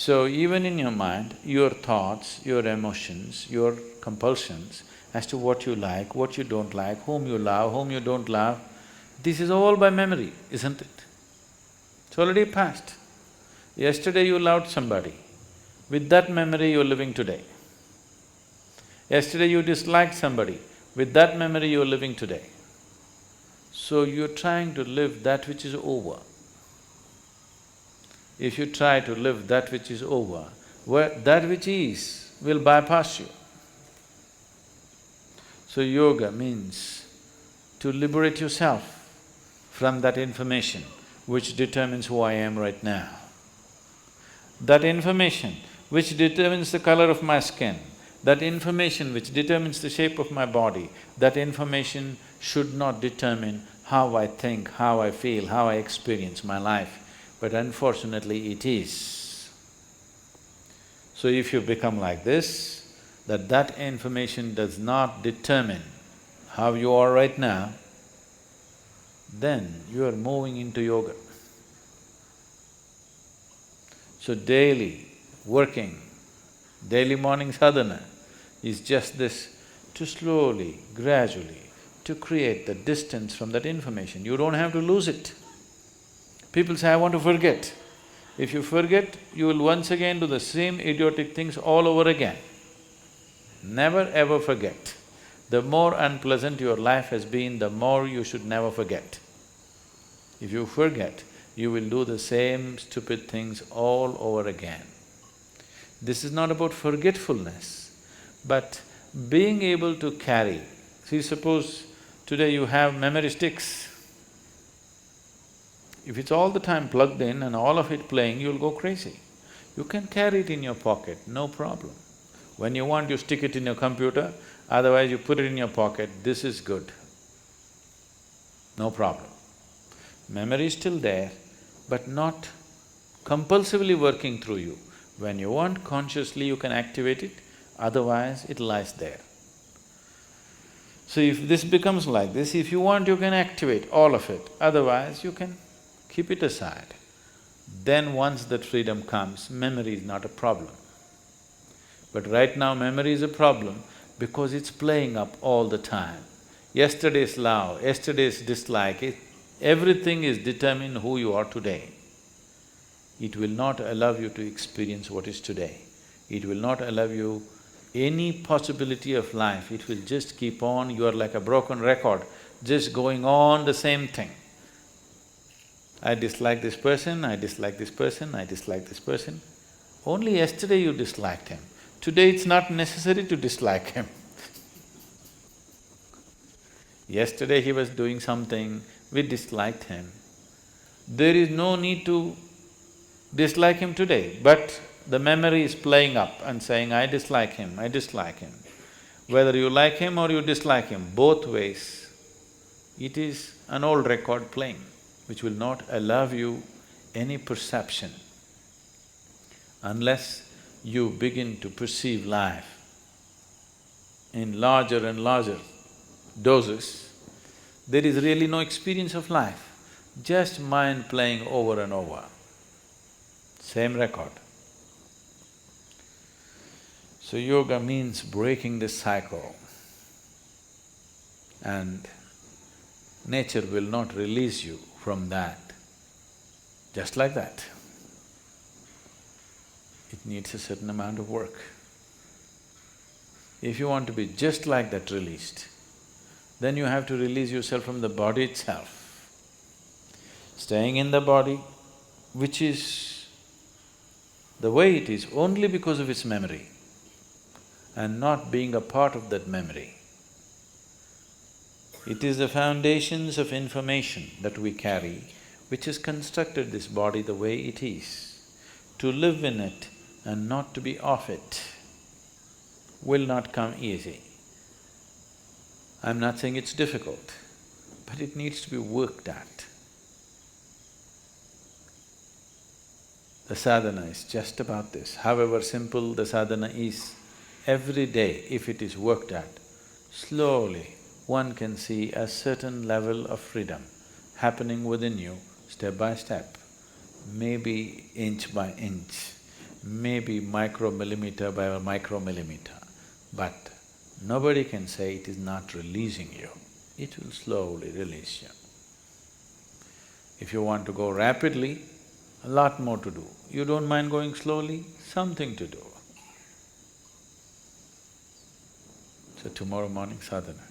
So even in your mind, your thoughts, your emotions, your compulsions as to what you like, what you don't like, whom you love, whom you don't love, this is all by memory, isn't it? It's already past. Yesterday you loved somebody, with that memory you're living today. Yesterday you disliked somebody, with that memory you're living today. So you're trying to live that which is over. If you try to live that which is over, that which is will bypass you. So yoga means to liberate yourself from that information which determines who I am right now. That information which determines the color of my skin, that information which determines the shape of my body, that information should not determine how I think, how I feel, how I experience my life, but unfortunately it is. So if you become like this, that information does not determine how you are right now, then you are moving into yoga. So daily working, daily morning sadhana is just this, to slowly, gradually, to create the distance from that information. You don't have to lose it. People say, I want to forget. If you forget, you will once again do the same idiotic things all over again. Never ever forget. The more unpleasant your life has been, the more you should never forget. If you forget, you will do the same stupid things all over again. This is not about forgetfulness, but being able to carry. See, suppose today you have memory sticks. If it's all the time plugged in and all of it playing, you'll go crazy. You can carry it in your pocket, no problem. When you want, you stick it in your computer, otherwise you put it in your pocket, this is good. No problem. Memory is still there, but not compulsively working through you. When you want, consciously you can activate it, otherwise it lies there. So if this becomes like this, if you want, you can activate all of it, otherwise you can keep it aside. Then once that freedom comes, memory is not a problem. But right now memory is a problem because it's playing up all the time. Yesterday's love, yesterday's dislike, everything is determined who you are today. It will not allow you to experience what is today. It will not allow you any possibility of life, it will just keep on, you are like a broken record, just going on the same thing. I dislike this person, I dislike this person, I dislike this person. Only yesterday you disliked him. Today it's not necessary to dislike him. Yesterday he was doing something, we disliked him. There is no need to dislike him today, but the memory is playing up and saying, I dislike him, I dislike him. Whether you like him or you dislike him, both ways, it is an old record playing, which will not allow you any perception. Unless you begin to perceive life in larger and larger doses, there is really no experience of life, just mind playing over and over, same record. So yoga means breaking this cycle, and nature will not release you from that, just like that. It needs a certain amount of work. If you want to be just like that released, then you have to release yourself from the body itself. Staying in the body, which is the way it is only because of its memory, and not being a part of that memory. It is the foundations of information that we carry which has constructed this body the way it is. To live in it and not to be off it will not come easy. I'm not saying it's difficult, but it needs to be worked at. The sadhana is just about this. However simple the sadhana is, every day if it is worked at, slowly one can see a certain level of freedom happening within you step by step, maybe inch by inch. maybe micromillimeter by a micromillimeter, but nobody can say it is not releasing you. It will slowly release you. If you want to go rapidly, a lot more to do. You don't mind going slowly, something to do. So tomorrow morning sadhana.